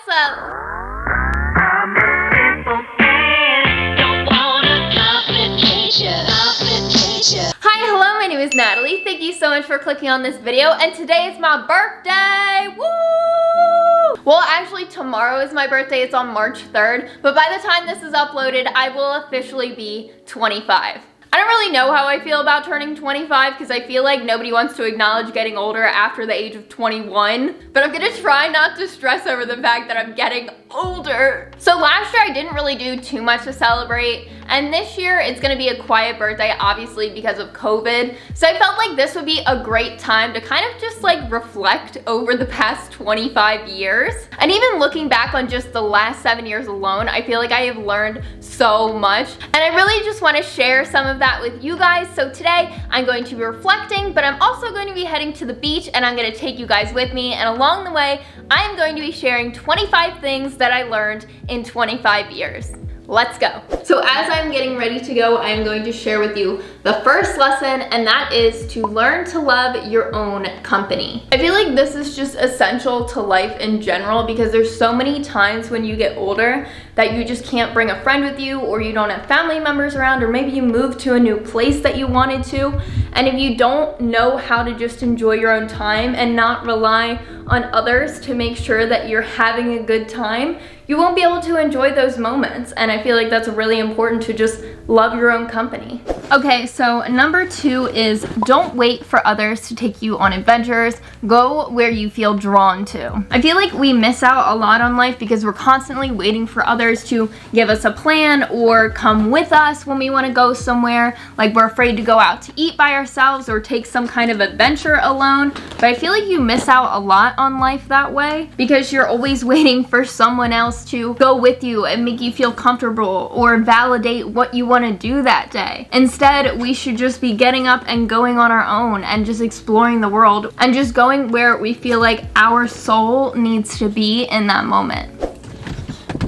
what's up? Hi, hello, my name is Natalie. Thank you so much for clicking on this video, and today is my birthday. Woo! Well, actually tomorrow is my birthday. It's on March 3rd, but by the time this is uploaded, I will officially be 25. I don't really know how I feel about turning 25 because I feel like nobody wants to acknowledge getting older after the age of 21, but I'm gonna try not to stress over the fact that I'm getting older. So last year I didn't really do too much to celebrate, and this year it's gonna be a quiet birthday, obviously because of COVID. So I felt like this would be a great time to kind of just like reflect over the past 25 years. And even looking back on just the last 7 years alone, I feel like I have learned so much, and I really just want to share some of that with you guys. So today I'm going to be reflecting, but I'm also going to be heading to the beach, and I'm going to take you guys with me, and along the way I'm going to be sharing 25 things that I learned in 25 years. Let's go. So as I'm getting ready to go, I'm going to share with you the first lesson, and that is to learn to love your own company. I feel like this is just essential to life in general because there's so many times when you get older that you just can't bring a friend with you, or you don't have family members around, or maybe you moved to a new place that you wanted to. And if you don't know how to just enjoy your own time and not rely on others to make sure that you're having a good time, you won't be able to enjoy those moments. And I feel like that's really important, to just love your own company. Okay, so number 2 is don't wait for others to take you on adventures. Go where you feel drawn to. I feel like we miss out a lot on life because we're constantly waiting for others to give us a plan or come with us when we want to go somewhere. Like we're afraid to go out to eat by ourselves or take some kind of adventure alone. But I feel like you miss out a lot on life that way because you're always waiting for someone else to go with you and make you feel comfortable or validate what you want to do that day. Instead, we should just be getting up and going on our own and just exploring the world and just going where we feel like our soul needs to be in that moment.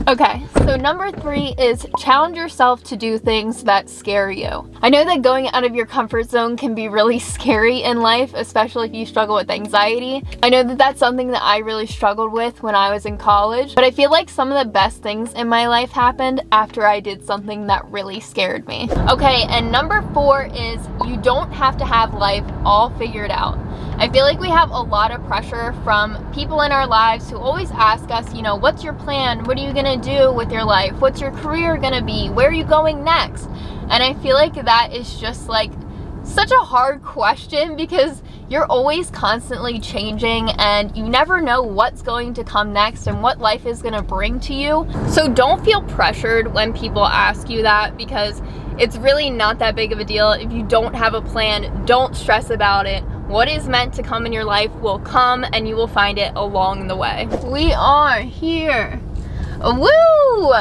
Okay, so number 3 is challenge yourself to do things that scare you. I know that going out of your comfort zone can be really scary in life, especially if you struggle with anxiety. I know that that's something that I really struggled with when I was in college, but I feel like some of the best things in my life happened after I did something that really scared me. Okay, and number 4 is you don't have to have life all figured out. I feel like we have a lot of pressure from people in our lives who always ask us, you know, what's your plan? What are you gonna do with your life? What's your career gonna be? Where are you going next? And I feel like that is just like such a hard question because you're always constantly changing and you never know what's going to come next and what life is gonna bring to you. So don't feel pressured when people ask you that because it's really not that big of a deal. If you don't have a plan, don't stress about it. What is meant to come in your life will come, and you will find it along the way. We are here. Woo!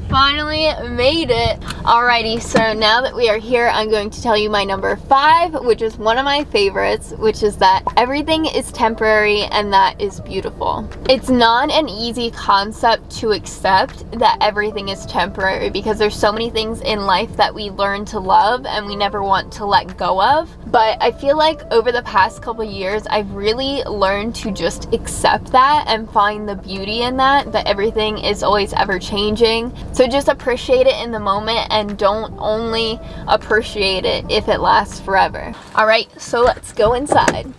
Finally made it. Alrighty, so now that we are here, I'm going to tell you my number 5, which is one of my favorites, which is that everything is temporary and that is beautiful. It's not an easy concept to accept that everything is temporary because there's so many things in life that we learn to love and we never want to let go of. But I feel like over the past couple years, I've really learned to just accept that and find the beauty in that everything is always ever changing. So just appreciate it in the moment and don't only appreciate it if it lasts forever. All right, so let's go inside.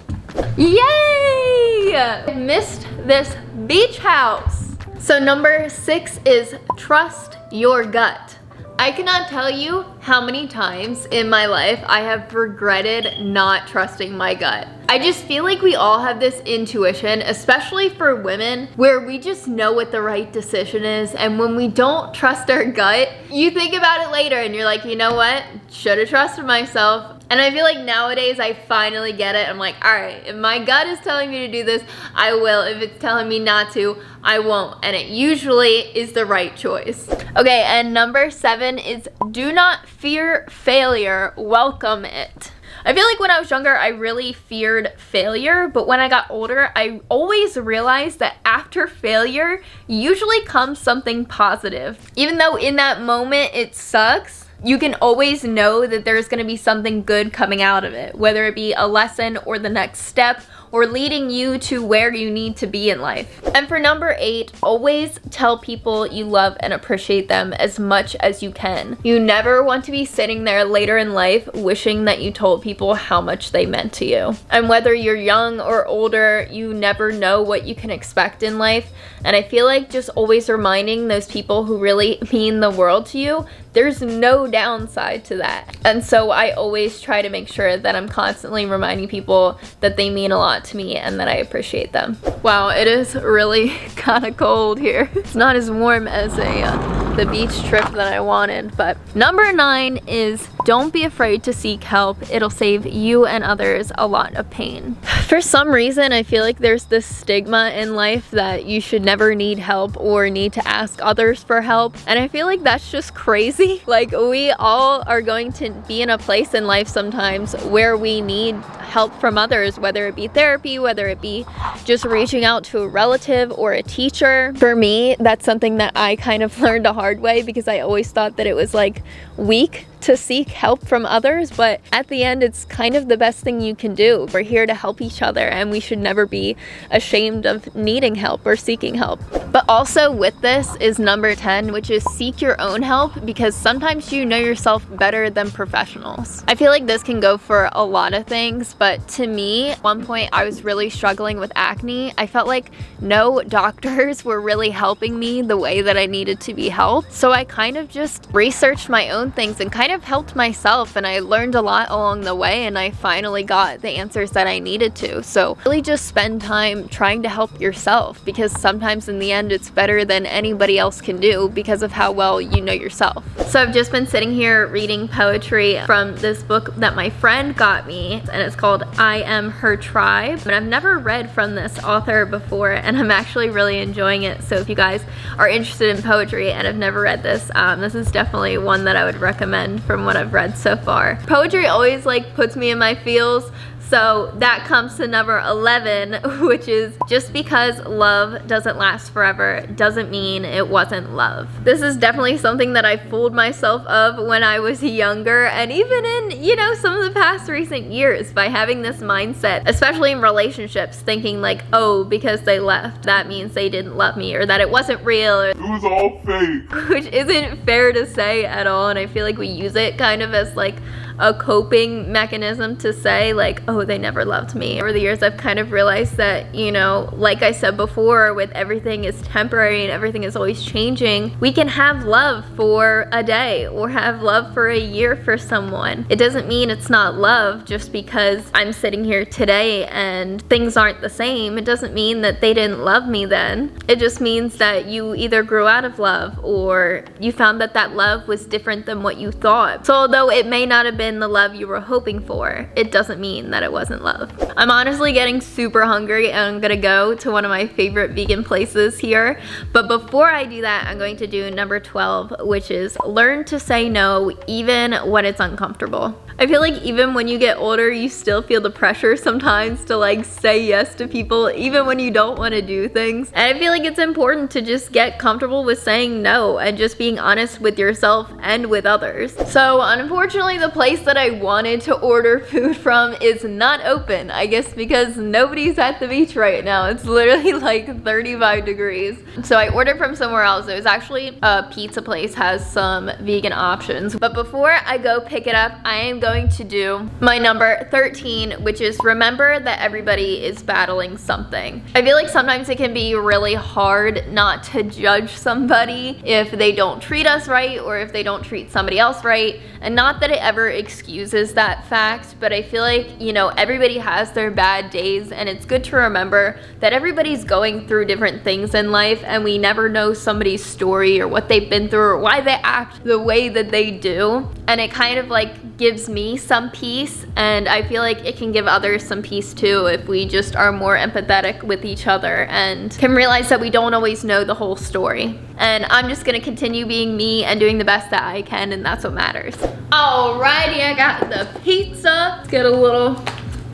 Yay! I missed this beach house. So number 6 is trust your gut. I cannot tell you how many times in my life I have regretted not trusting my gut. I just feel like we all have this intuition, especially for women, where we just know what the right decision is, and when we don't trust our gut, you think about it later and you're like, you know what? Should have trusted myself. And I feel like nowadays I finally get it. I'm like, all right, if my gut is telling me to do this, I will. If it's telling me not to, I won't. And it usually is the right choice. Okay, and number 7 is do not fear failure, welcome it. I feel like when I was younger, I really feared failure, but when I got older, I always realized that after failure, usually comes something positive. Even though in that moment it sucks, you can always know that there's gonna be something good coming out of it, whether it be a lesson or the next step or leading you to where you need to be in life. And for number 8, always tell people you love and appreciate them as much as you can. You never want to be sitting there later in life wishing that you told people how much they meant to you. And whether you're young or older, you never know what you can expect in life. And I feel like just always reminding those people who really mean the world to you, there's no downside to that. And so I always try to make sure that I'm constantly reminding people that they mean a lot to me and that I appreciate them. Wow, it is really kind of cold here. It's not as warm as the beach trip that I wanted. But number 9 is don't be afraid to seek help. It'll save you and others a lot of pain. For some reason, I feel like there's this stigma in life that you should never need help or need to ask others for help. And I feel like that's just crazy. Like, we all are going to be in a place in life sometimes where we need help from others, whether it be therapy, whether it be just reaching out to a relative or a teacher. For me, that's something that I kind of learned the hard way because I always thought that it was like weak to seek help from others, but at the end it's kind of the best thing you can do. We're here to help each other and we should never be ashamed of needing help or seeking help. But also with this is number 10, which is seek your own help, because sometimes you know yourself better than professionals. I feel like this can go for a lot of things, but to me, at one point I was really struggling with acne. I felt like no doctors were really helping me the way that I needed to be helped. So I kind of just researched my own things and kind of helped myself, and I learned a lot along the way, and I finally got the answers that I needed to. So really just spend time trying to help yourself, because sometimes in the end it's better than anybody else can do because of how well you know yourself. So I've just been sitting here reading poetry from this book that my friend got me, and it's called I Am Her Tribe. And I've never read from this author before, and I'm actually really enjoying it. So if you guys are interested in poetry and have never read this, this is definitely one that I would recommend from what I've read so far. Poetry always like puts me in my feels. So that comes to number 11, which is just because love doesn't last forever doesn't mean it wasn't love. This is definitely something that I fooled myself of when I was younger, and even in, you know, some of the past recent years, by having this mindset, especially in relationships, thinking like, oh, because they left, that means they didn't love me, or that it wasn't real, or it was all fake. Which isn't fair to say at all, and I feel like we use it kind of as like a coping mechanism to say like, oh, they never loved me. Over the years, I've kind of realized that, you know, like I said before, with everything is temporary and everything is always changing, we can have love for a day or have love for a year for someone. It doesn't mean it's not love just because I'm sitting here today and things aren't the same. It doesn't mean that they didn't love me then. It just means that you either grew out of love or you found that that love was different than what you thought. So although it may not have been the love you were hoping for, it doesn't mean that it wasn't love. I'm honestly getting super hungry and I'm gonna go to one of my favorite vegan places here. But before I do that, I'm going to do number 12, which is learn to say no even when it's uncomfortable. I feel like even when you get older, you still feel the pressure sometimes to like say yes to people, even when you don't want to do things. And I feel like it's important to just get comfortable with saying no and just being honest with yourself and with others. So unfortunately, the place that I wanted to order food from is not open, I guess because nobody's at the beach right now. It's literally like 35 degrees. So I ordered from somewhere else. It was actually a pizza place, has some vegan options. But before I go pick it up, I am going to do my number 13, which is remember that everybody is battling something. I feel like sometimes it can be really hard not to judge somebody if they don't treat us right or if they don't treat somebody else right. And not that it ever excuses that fact, but I feel like, you know, everybody has their bad days, and it's good to remember that everybody's going through different things in life, and we never know somebody's story or what they've been through or why they act the way that they do. And it kind of like gives me some peace, and I feel like it can give others some peace too if we just are more empathetic with each other and can realize that we don't always know the whole story. And I'm just gonna continue being me and doing the best that I can, and that's what matters. Alrighty, I got the pizza. Let's get a little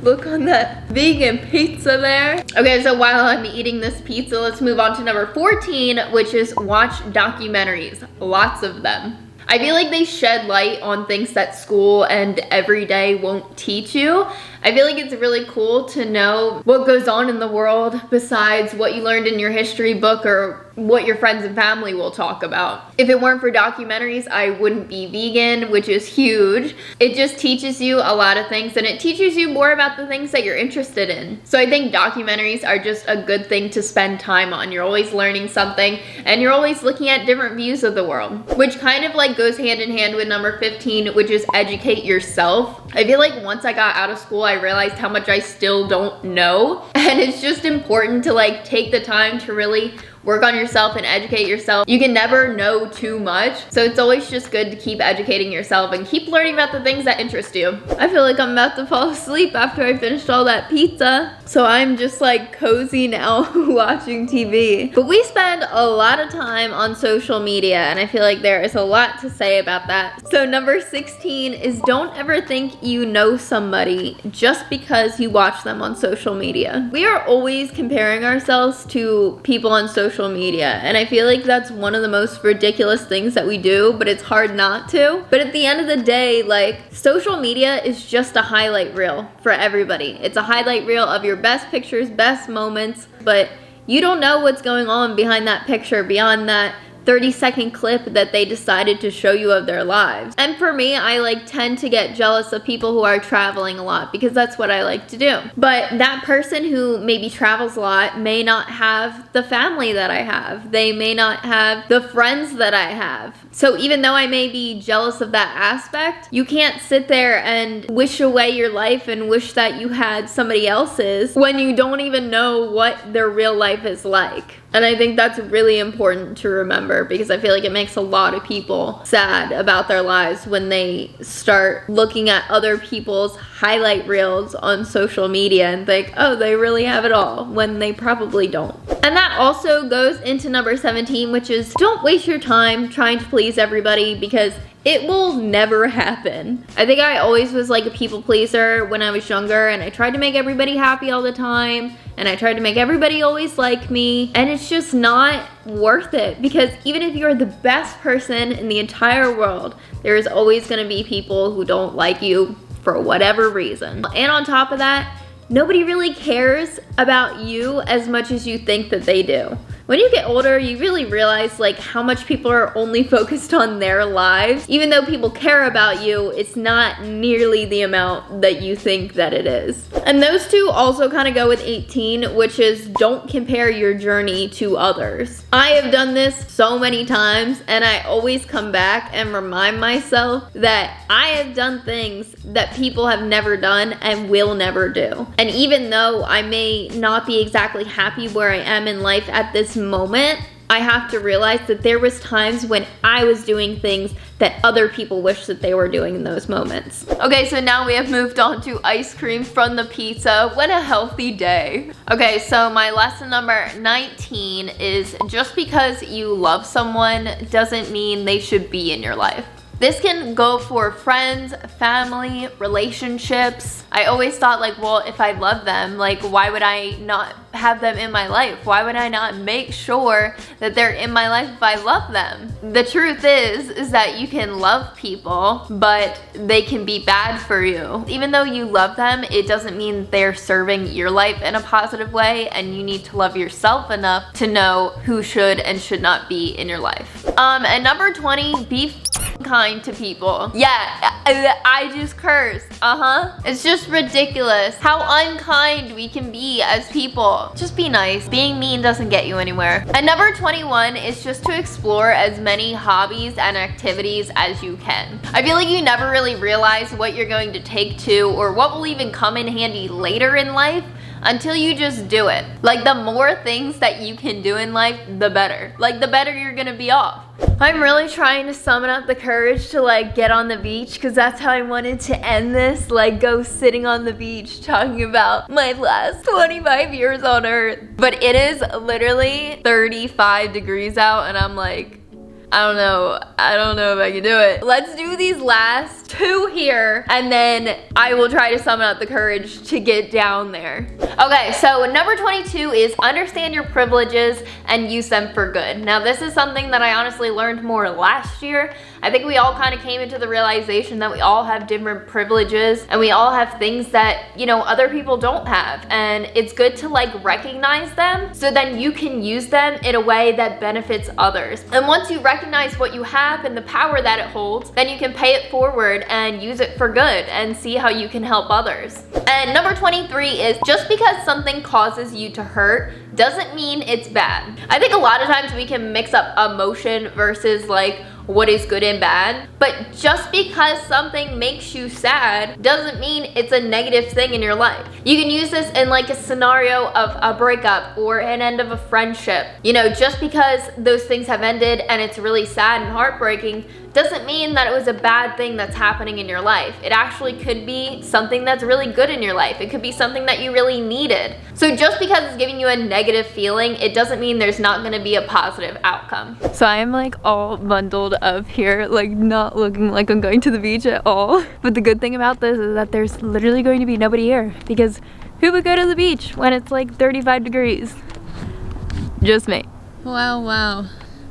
look on that vegan pizza there. Okay, so while I'm eating this pizza, let's move on to number 14, which is watch documentaries. Lots of them. I feel like they shed light on things that school and every day won't teach you. I feel like it's really cool to know what goes on in the world besides what you learned in your history book or what your friends and family will talk about. If it weren't for documentaries, I wouldn't be vegan, which is huge. It just teaches you a lot of things, and it teaches you more about the things that you're interested in. So I think documentaries are just a good thing to spend time on. You're always learning something, and you're always looking at different views of the world, which kind of like goes hand in hand with number 15, which is educate yourself. I feel like once I got out of school, I realized how much I still don't know, and it's just important to like take the time to really work on yourself and educate yourself. You can never know too much, so it's always just good to keep educating yourself and keep learning about the things that interest you. I feel like I'm about to fall asleep after I finished all that pizza, so I'm just like cozy now watching TV. But we spend a lot of time on social media, and I feel like there is a lot to say about that. So number 16 is don't ever think you know somebody just because you watch them on social media. We are always comparing ourselves to people on social media, and I feel like that's one of the most ridiculous things that we do, but it's hard not to. But at the end of the day, like, social media is just a highlight reel for everybody. It's a highlight reel of your best pictures, best moments, but you don't know what's going on behind that picture, beyond that 30-second clip that they decided to show you of their lives. And for me, I like tend to get jealous of people who are traveling a lot because that's what I like to do. But that person who maybe travels a lot may not have the family that I have. They may not have the friends that I have. So even though I may be jealous of that aspect, you can't sit there and wish away your life and wish that you had somebody else's when you don't even know what their real life is like. And I think that's really important to remember, because I feel like it makes a lot of people sad about their lives when they start looking at other people's highlight reels on social media and think, oh, they really have it all, when they probably don't. And that also goes into number 17, which is don't waste your time trying to please everybody, because it will never happen. I think I always was like a people pleaser when I was younger, and I tried to make everybody happy all the time, and I tried to make everybody always like me, and it's just not worth it, because even if you're the best person in the entire world, there is always gonna be people who don't like you for whatever reason. And on top of that, nobody really cares about you as much as you think that they do. When you get older, you really realize like how much people are only focused on their lives. Even though people care about you, it's not nearly the amount that you think that it is. And those two also kind of go with 18, which is don't compare your journey to others. I have done this so many times, and I always come back and remind myself that I have done things that people have never done and will never do. And even though I may not be exactly happy where I am in life at this moment, I have to realize that there was times when I was doing things that other people wish that they were doing in those moments. Okay, so now we have moved on to ice cream from the pizza. What a healthy day. Okay, so my lesson number 19 is just because you love someone doesn't mean they should be in your life. This can go for friends, family, relationships. I always thought like, well, if I love them, like why would I not have them in my life? Why would I not make sure that they're in my life if I love them? The truth is that you can love people, but they can be bad for you. Even though you love them, it doesn't mean they're serving your life in a positive way, and you need to love yourself enough to know who should and should not be in your life. And number 20, be kind to people. Yeah, I just cursed. It's just ridiculous how unkind we can be as people. Just be nice. Being mean doesn't get you anywhere. And number 21 is just to explore as many hobbies and activities as you can. I feel like you never really realize what you're going to take to or what will even come in handy later in life until you just do it. Like the more things that you can do in life, the better. Like the better you're gonna be off. I'm really trying to summon up the courage to like get on the beach, because that's how I wanted to end this, like go sitting on the beach talking about my last 25 years on earth. But it is literally 35 degrees out, and I'm like, I don't know if I can do it. Let's do these last 2 here, and then I will try to summon up the courage to get down there. Okay, so number 22 is understand your privileges and use them for good. Now this is something that I honestly learned more last year. I think we all kind of came into the realization that we all have different privileges and we all have things that, you know, other people don't have. And it's good to like recognize them so then you can use them in a way that benefits others. And once you recognize what you have and the power that it holds, then you can pay it forward and use it for good and see how you can help others. And number 23 is just because something causes you to hurt doesn't mean it's bad. I think a lot of times we can mix up emotion versus like what is good and bad, but just because something makes you sad doesn't mean it's a negative thing in your life. You can use this in like a scenario of a breakup or an end of a friendship. You know, just because those things have ended and it's really sad and heartbreaking doesn't mean that it was a bad thing that's happening in your life. It actually could be something that's really good in your life. It could be something that you really needed. So just because it's giving you a negative feeling, it doesn't mean there's not gonna be a positive outcome. So I am like all bundled up here, like not looking like I'm going to the beach at all. But the good thing about this is that there's literally going to be nobody here, because who would go to the beach when it's like 35 degrees? Just me. Wow, wow.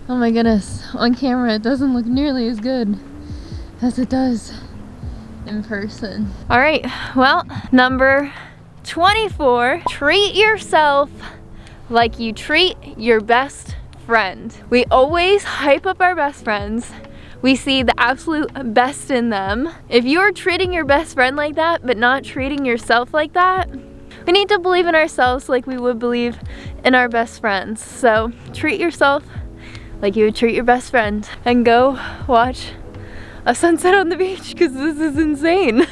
Oh my goodness, on camera it doesn't look nearly as good as it does in person. All right, well, number 24, treat yourself like you treat your best friend. We always hype up our best friends. We see the absolute best in them. If you're treating your best friend like that, but not treating yourself like that, we need to believe in ourselves like we would believe in our best friends. So treat yourself like you would treat your best friend and go watch a sunset on the beach, because this is insane.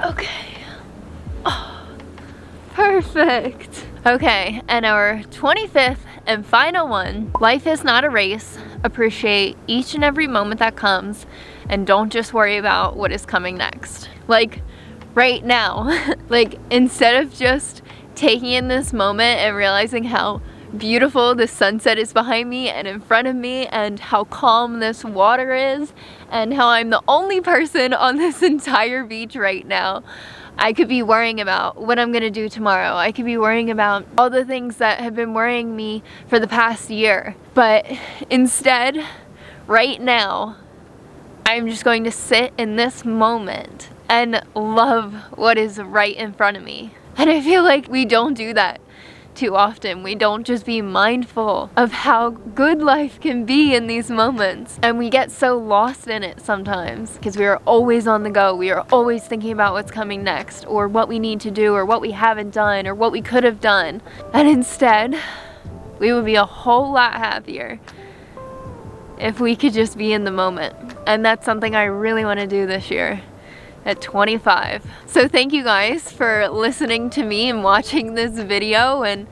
Okay. Oh, perfect. Okay, and our 25th and final one, life is not a race. Appreciate each and every moment that comes and don't just worry about what is coming next. Like right now, like instead of just taking in this moment and realizing how beautiful the sunset is behind me and in front of me and how calm this water is and how I'm the only person on this entire beach right now, I could be worrying about what I'm gonna do tomorrow. I could be worrying about all the things that have been worrying me for the past year. But instead, right now, I'm just going to sit in this moment and love what is right in front of me. And I feel like we don't do that too often. We don't just be mindful of how good life can be in these moments, and we get so lost in it sometimes because we are always on the go. We are always thinking about what's coming next or what we need to do or what we haven't done or what we could have done, and instead we would be a whole lot happier if we could just be in the moment. And that's something I really want to do this year at 25. So thank you guys for listening to me and watching this video and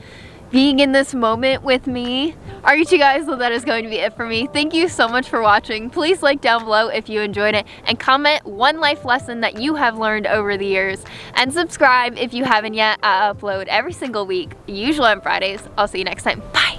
being in this moment with me. Alright you guys, well that is going to be it for me. Thank you so much for watching. Please like down below if you enjoyed it and comment one life lesson that you have learned over the years, and subscribe if you haven't yet. I upload every single week, usually on Fridays. I'll see you next time. Bye!